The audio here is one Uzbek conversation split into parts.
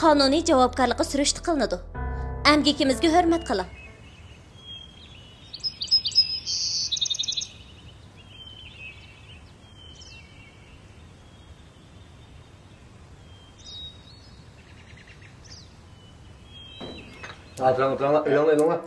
Qonuniy javobgarlikqa surishti qilinadi. Amgakimizga hurmat qiling. Terang, ilong.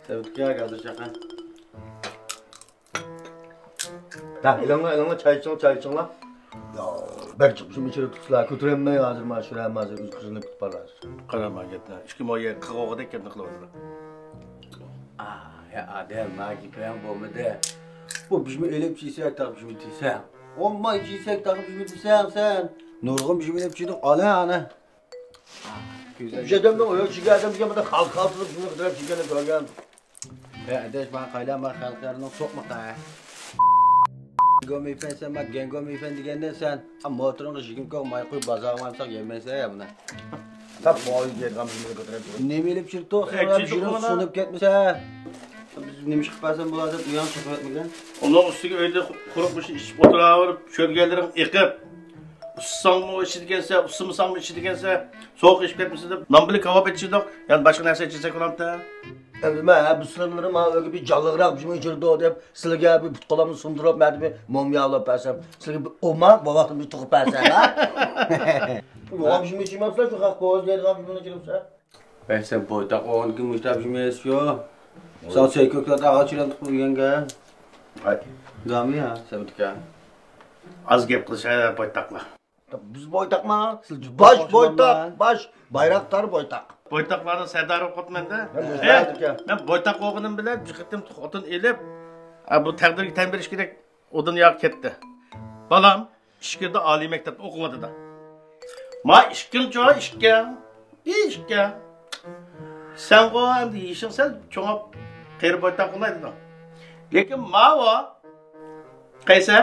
Saya betul kata cakap. 자, ilong çay içsin la. Ya, belki bizim içeri tutsular, götüremmeyi hazır maşure mazır kızını tutparlar. Qarama getdi. Ikki moya qig'oqda kelib qiladi. Ya adem magi falan bo'lmadi. Bu bizmi elib chiysak taqib bizmi desang. Olmay chiysak taqib bizmi desang sen. Nurg'un bizmi elib chiydik ala ana. Bir şey demem o yok, çıkardım bir kere kalkıp şunu kadar çıkanı görgen. Ya adaş bana qaylama xalqlarni so'qmoqda. Gomifen sen bak gengomifen deganda sen motorini jigim qo'ymay qo'yib bozormansak yemaysan ya buni. Tabi boy yergan şunu kadar. Nima elib chirdi? Sonra jurib sunib ketmasa. Biz nima chiqib qolsam bo'ladi deb uyon chiqib o'tmagan. Uning ustiga uyda quruq bir ish o'tiraverib, cho'lganlaring eqib, ussangmi ichidigansa, ussimisanmi ichidigansa, sovuq ish ketmasa deb non bilan kavob etchidoq, ya'ni boshqa narsa ichsak bo'lamda. Ben bu sınırları öyle bir canlırak bizim içeride o deyip sizlere bir putkalamı sundurup ben bir mumya alıp versem sizlere bir olmak bu vakti bir tıkıp versem ha? Yok bizim içim yapsa şu hak boğaz diye de bizim içerimse. Ben sen boydak oğun ki müjtab bizim esiyor. Sağ şey kökler ağaç ile tıkıp uyuyanga. Gami ya sebetka. Az gap qilishadi boytaqlar. Biz boytak mı? Baş boytak, baş bayraktar boytak. Boytaqlarni sardari qotmanda. Men boytaq o'g'inim bilan jiqitim xotin elib, bu taqdirga tan berish kerak. Odin yoq ketdi. Balam ishkirda oliy maktabda o'qiyotdi. Ma ishkincho ishga. Sen go endi ishing sen cho'ngab qeri boytaq qilaydi. Lekin ma'vo qaysa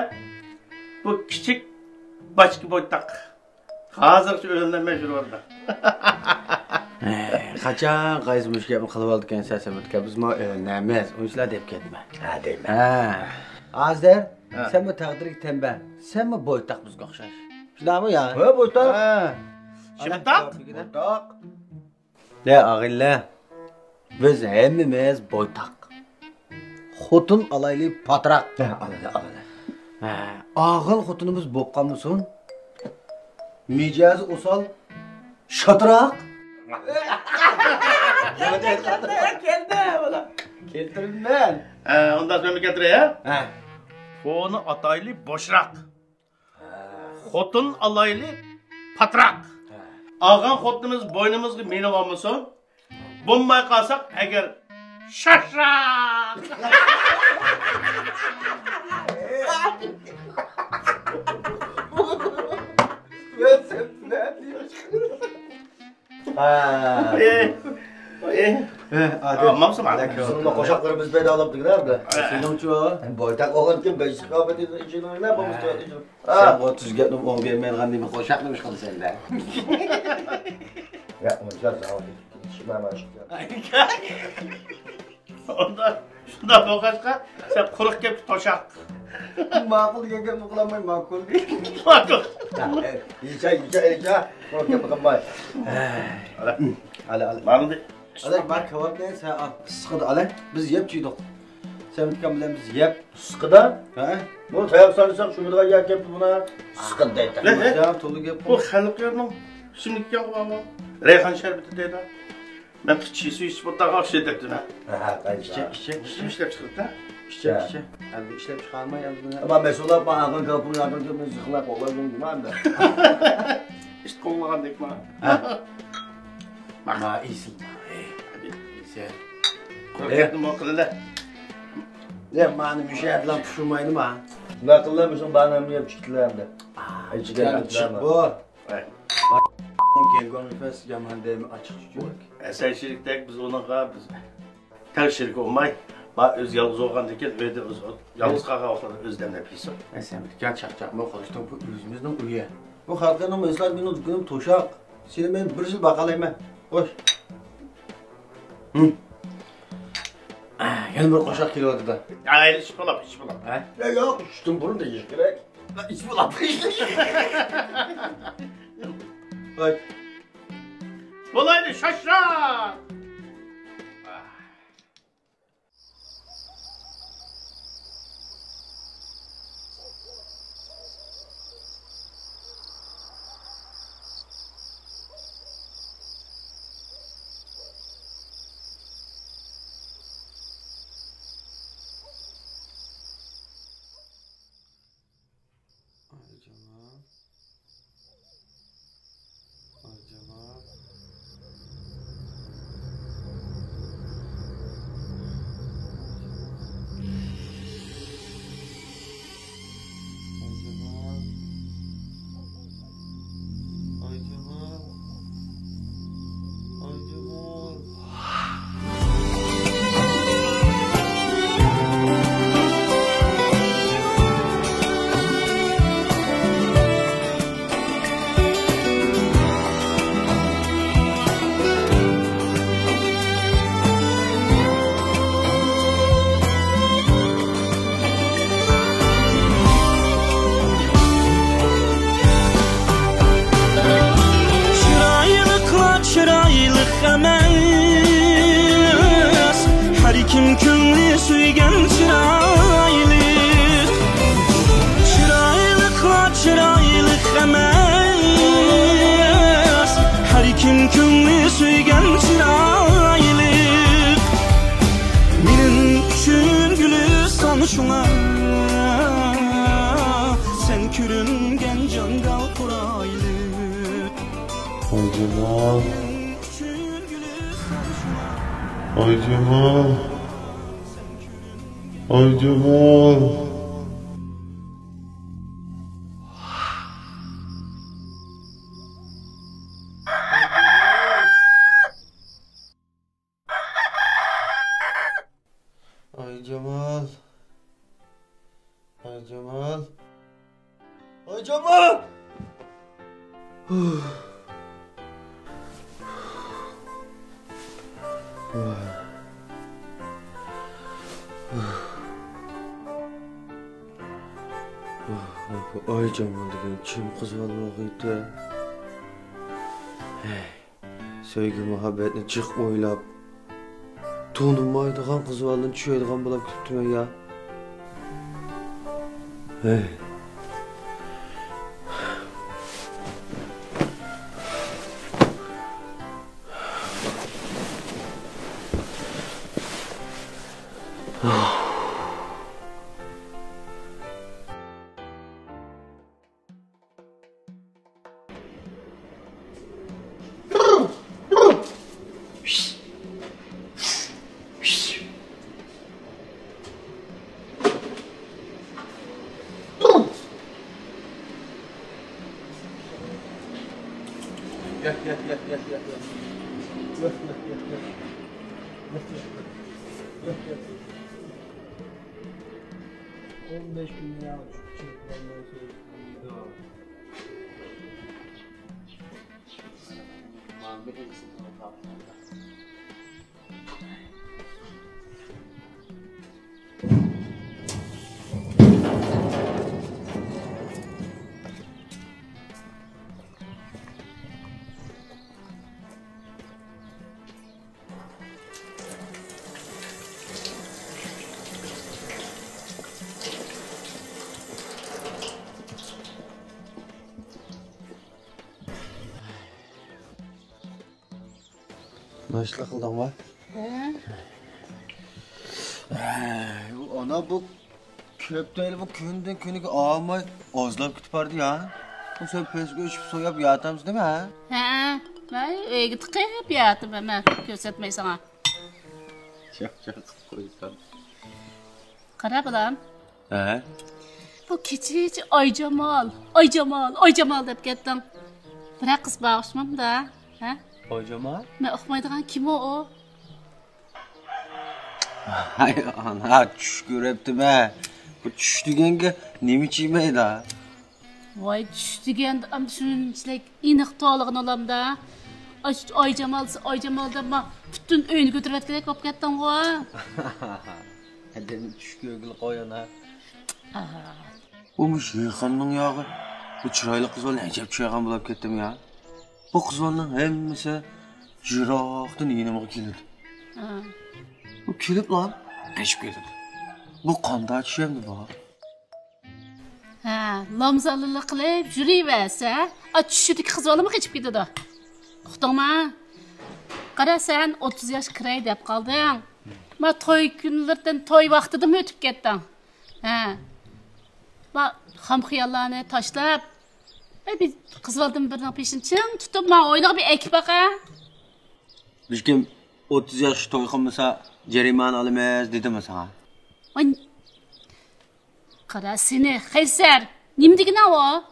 bu kichik bachki boytaq. Hozircha o'limdan majbur bo'ldi. Qachon qaysi mushkabni qilib oldik ekan sasamatga biz namiz o'shalar deb ketma. Ha deyman. Azar sen mi taqdirga tamba? Sen mi boytaq bizga o'xshash? Shunaqmi ya? Ha boytak. Shimtaq? Boytak. Ne ağilla? Biz hemmimiz boytaq. Xotun alayli patraq. Alala. Ağıl xotunumuz boqqanmısın? Mijazi usal şatraq. Keldi ola. Keltirilmen. Ondan sonra getir ya. Konu ataylı boşrak. Xotun alaylı patrak. Ağan xotunumuz boynumuzga minib olmasin. Bo'lmay qolsak agar shashrak. Mamsım alak. Sonunda koşaklarımız bedava aldık nerede? Senin çoğu. Boytak oğlan kim beş kıyafet için ne yapalım? Sen bu tüzgetini 10 vermeyen gandimi koşaklamış kılı sende. Ya onca sağ ol. Şimdi hemen Onda şunda boğazga sen kuruk kep toşak. Makul gege mukulamayın makul değil. Makul. İyice. Kuruk kep bakın Ala. Malum Ala bak kavak ne sen al. Sıkıdı ala. Biz yep çiğdik. Sen bitken bilen biz yep. Sıkıda. Ha? Bunu sayıp sanırsan şunu da yak yapıp buna sıkıntı et. Ya tolu yep. bu xalqlarning şimdiki avamı reyhan şerbeti deydi. Ben çiğ su içip otağa şey dedim. Ha, İşçek. Kim işlep çıkıp da? İşçek. Yani işlep çıkarma yazdığını. Ama mesela bana akın kapını yakın köpüğünü sıkılar kolaydım değil mi? İşte kollagan deyip bana. Ama iyisin. Hadi. İyisin. Korkettim o kılıda. Ne mani müşahidlan puşurmaydı mı? Ne kılıyormuşsun bana mı yap çıktılar hem de. Yani çık bu. Evet. Gengon nefes yaman deyimi açık çocuk. Eserçilikte biz onunla biz tek şirik olmay. Ba öz yalnız olgan deken öde öz yalnız qağa oxladı özden nepisi. Sen gel çakçak mı konuştun bu yüzümüzden üye. Bu halkların mesela günüm toşak. Seni ben bir yıl bakalayım ben. Hoş. Yana bir qo'shiq kelyapti da. Ayl ish bo'lib, ish bo'lib. Ha? Ya yo'q, ishdan burun deyish kerak. İç bulap. Ay. Bo'laydi, shoshroq. Kim könlü suygan çıraylık Çıraylıkla çıraylık emez Her kim könlü suygan çıraylık Benim üçün gülü sanışına Sen körüngen cangal kuraylık Ay Cemal Ay Cemal Ay Cemal Ay Cemal Ay Cemal Ay Cemal Ay Cemal degan kim qiz bo'lmoqda? Hey, sevgi muhabbetni jiq o'ylab, to'nilmaydigan qiz bo'lib tushadigan bo'lib kutibman ya. Hey. Gel. 15 gün ya çırplanmayı söylüyor. Nasıl kıldın var? Ana bu köpteyle bu günden günü ağamay azlap kütüpardı ya. Bu sen pes göçüp soyup yatamız değil mi ha? Ha, ben tıkayıp yattım hemen göstermeyi sana. Çok koysan. Kara balam. He? Bu keçi Ay Cemal deyip gittim. Bırak kız bağışmam da. Ha? Ay Cemal? Ben okumaydıgan kim o? Hay ana çüş göreptim he. Bu çüş degenge nemi çiymeydi Vay düş degen şunun içlik iniq toğlığın olam da. Aycamal dema bütün öyünü götürüp etkedek bop kettin go. Demin tuş gögül qo'yan ha. Bu Şeyxanның yağı. Bu chiroyli qiz bola ajab tushaygan bo'lib ketdim ya. Bu qiz bolaning hammasi jiroqdan yenimga keladi. Bu kelib lan, qechib ketadi. Bu qanday tushaydi bu? Ha, lomzalılık qilib yurayversa, tushidagi qiz bolami qechib ketadi. Uqdingmi? Qara sen 30 yosh kiray deb qolding. Ma to'y kunlardan to'y vaqtida o'tib ketding. Ha. Ma xam xiyollarni tashlab, bir qiz boldim birning peshin ching tutib, men o'ynaga bir ekib baqa. Biz kim 30 yosh to'y qilmasa, jarimani olamiz dedimi sana? Qara seni, Qaysar. Nim degina o?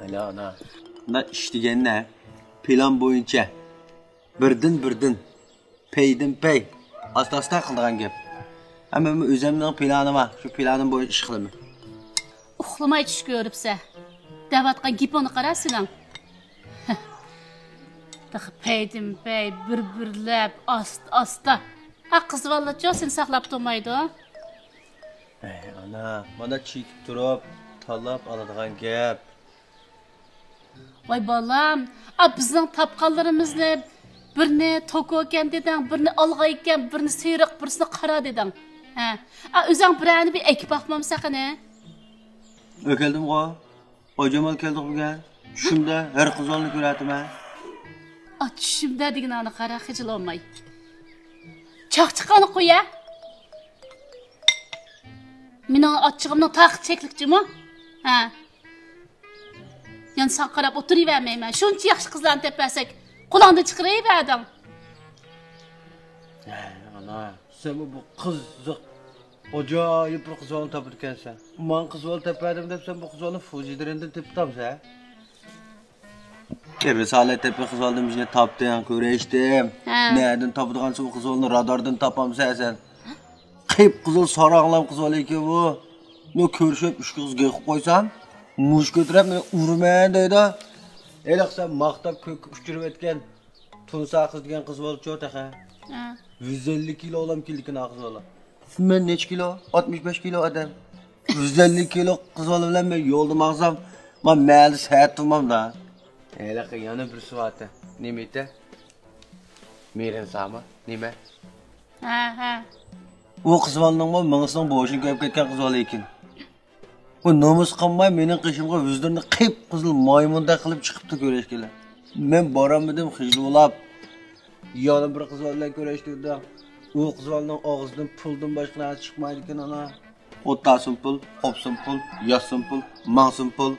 Ayla ana. Na ish deganna plan bo'yicha birdan paydan pay asta qilgan gap. Hamma o'zimning planim bor. Shu planim bo'yicha ish qilaman. Uxlamay tush ko'ribsa. Davatgan giponi qarasilang. Tax paydan pay bir-birlab asta. Ha qiz vallacha seni saqlab turmaydi. Ana, mana chekib turib, talab oladigan gap. Voy balam, bizning tapqanlarimizni birini toko ekan deding, birini olg'a ekan, birini seriq, birini qara deding. Ha, o'zing birani bir ekib baxmamsa qani? O'keldim-ku. Ojamal keldi bugun. Tushimda har qizolni ko'radim-a. Tushimda deganini qara, xijil olmay. Choq chiqqani qo'ya. Mening ochchig'imning taq cheklikchimi? Ha. Yan sen qarab o'tiravermayman. Shuncha yaxshi qizlarni tepasak, qo'lingda chiqarayverding. Ana, sen bu qiziq ajoyib bir qizolni topib ekansan. Men qizol tepadim deb sen bu qizolni Fujidirindan teptamsa? Risolat tepa qizolni bizga topding, ko'rishdim. Nereden topadigan shu qizolni radardan topamsan sen? Qeyb qizil saranglam qizol ekan bu. No ko'rishib 3 qizga qo'yib qo'ysam, mush ko'tarib meni urman deydi. Eliqsa maqtab uchirib etgan Tunsa qiz degan qiz bo'lib cho'taqa. 150 kilo olam keldikin qiz bola. Men nech kilo? 65 kilo odam. 150 kilo qiz bola bilan men yo'lda maqsam, men mayli sayt turmamda. Eliqa yana bir suvatda. Nima edi? Meren sama, nima? Ha. O qiz bolaning mingisining boshini ko'yib ketgan qiz bola ekan. Bu nomus qilmay mening qishimga vizdirni qiyib qizil maymunda qilib chiqibdi ko'rishkilar. Men boramadim xijlolab. Yana bir qiz bilan ko'rishdim. O qiz bolaning og'zidan puldan boshqa narsa chiqmaydi ekan ana. O'ttasin pul, qopsin pul, yasin pul, mangsin pul.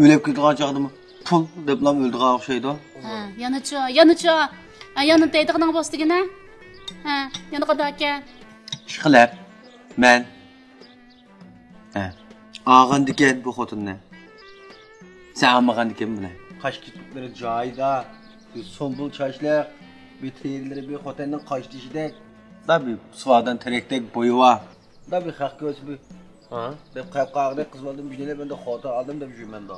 O'lib ketgan chaqdimi? Pul deb lam o'ldigan o'xshaydi. Ha, yanacha. Yana deydigan bo'stigina. Ha, yana qadaka. Ishqilab men ağan diken bu xotinni. Sen almagan diken buni. Qash kipriklari joyida, bir sombul chashlar, bir terileri bir xotinning qash tishidek, da bir suvadan terekdek bo'yi var. Da bir haq ko'zi bir. Ha? Deb qayqaqdek qiz oldim, biznelar benda xota oldim deb yurman da.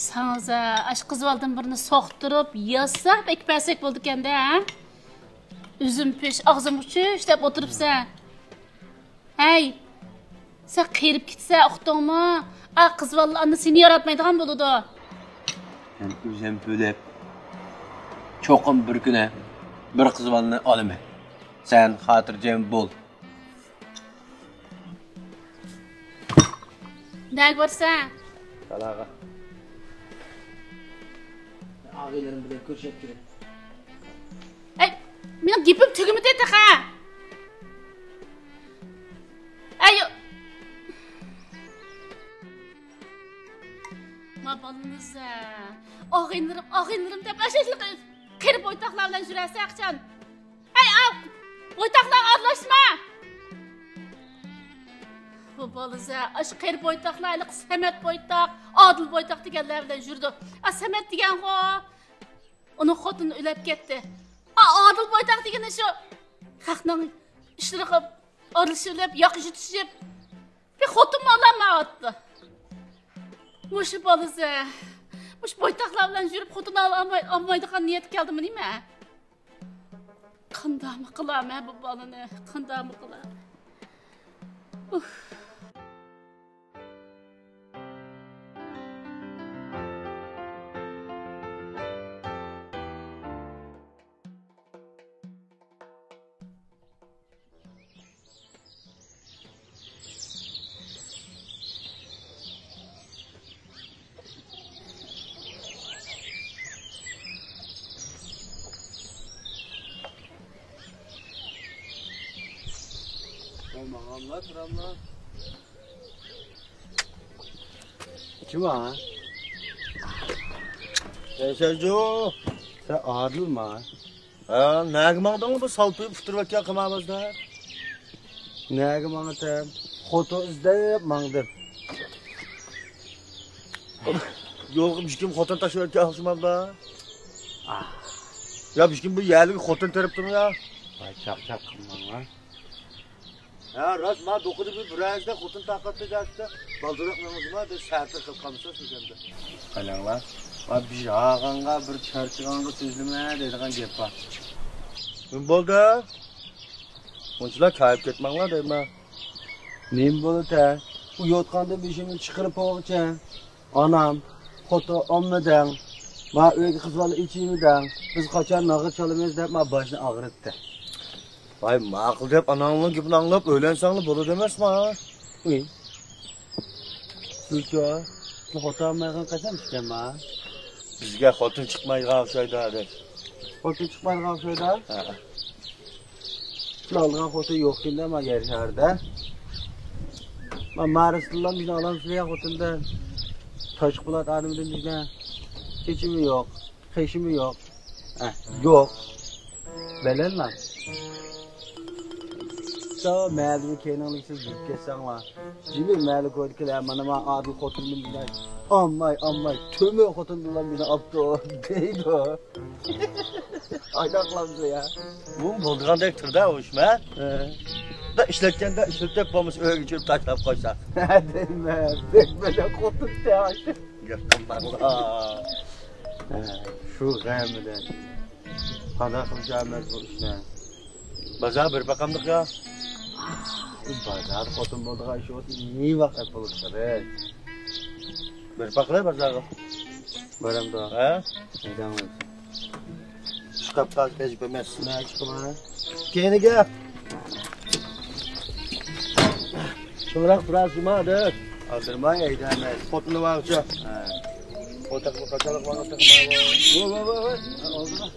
Sanza, ash qiz oldim birini soqtirib, yassab ekpasak bo'ldi ekanda, ha? Üzüm peş, ağzım uçuş deb o'tiribsan. Hey! Sen qerib ketsa, uqdingmi? Qiz vallahi seni yaratmaydigan bo'ladi. Men o'zim bo'lib cho'qim bir kuni bir qiz valni olaman. Sen xotirjam bo'l. Nag borsan? Salaga. Ağaylarım bilan ko'rishib kerak. Ay, men gapim tugimidi taqa. Ayo. Ma balınıza. Ağinlerim deb aşışlık qirib o'ytaqlar bilan jurasa aqchan. Ay, o'ytaqlar aralashma. Bu balınıza aş qirib o'ytaqlarlik Samet bo'ytaq, Adil bo'ytaq deganlar bilan jurdi. Samet degan ho uni xotini o'lib ketdi. Adil bo'ytaq degani shu xalqning ishlari qilib aralashib, yoqishib, bir xotin olama otdi. O'sha balınıza Uş boytaklar bilan yürüp xotun almaydigan niyet keldi mi nima? Qandaqmı qilam bu balani? Qandaqmı qilam? Ramla. Kim ha? Sergio. Sen ağırlılma. Ha, nega mağdın bu salpıyıp fıtırvakya kımamızda? Nege mağdın? Xoto izleyip mağdın. Yok, bir kim xotan taşıvakya alışmamda? Ya bir kim bu yerli xotan terip durun ya? Ay çak kılmam lan. Ha, rast ma dokudu bir virajda xotan taqatda jatda. Baldurak namazıma da şartı qilib qolsa sizlarda. Qalanglar. Va bir ağanga bir charchiganga so'zlama deydigan gap bor. Nima bo'ldi? Bunchalar kayib ketmanglar deyman. Nim bo'ldi? Bu yotganda beshimni chiqirib qo'ygan. Anam, xoto ommadan, ma uyga qizlar ichimidan, biz qachon nag'ir chalamaymiz deb ma boshni og'ritdi. Vay ma'qul deb anangning gapini anglab o'ylansanglar bo'ladi emasmi? Uy. Sizga xoto olmagan qachon chiqaman? Bizga xotin chiqmaydigan o'xshaydi deb. Xoto chiqmaydigan o'xshaydi? Ha. Lalgan xoto yo'q endi ma yer shaharda. Ma Marislan bizni odam sizga xotinda Toshq Po'lat adamdan bizga hechimi yo'q, hechimi yo'q. Yo'q. Bilenman. So, mağdur kenanlıksız gidip geçsənlər. Cibir məli koyduklar, mana abi xotunum bilan. Ammay, tömö xotundular beni aptı o, deydi o. Aydaqlamdı ya. Bu bo'ldigandek turda o ishma. Da ishlatganda ishlatib bo'lmas o'yga chirib tashlab qo'ysak. Deyme, bekmele xotun taş. Gapirmanglar. Şu g'amidan. Qanday qilishamiz bu ishni? Bazar bir bakamdık ya. Bazar xotun bo'ldigan ish olsa, ne vaqt bo'ladi? Bir baklar bazarga. Baramda. Ha? Neden Şkapdan tecrübe emas. ne çıkma? Keyiniga. Şunrak biraz zumadır. Aldırmay eydemez. Xotini vaqcha. Ha. Otaklı kaçalık vaqtda qilmaydi. Voy. Oldu mu?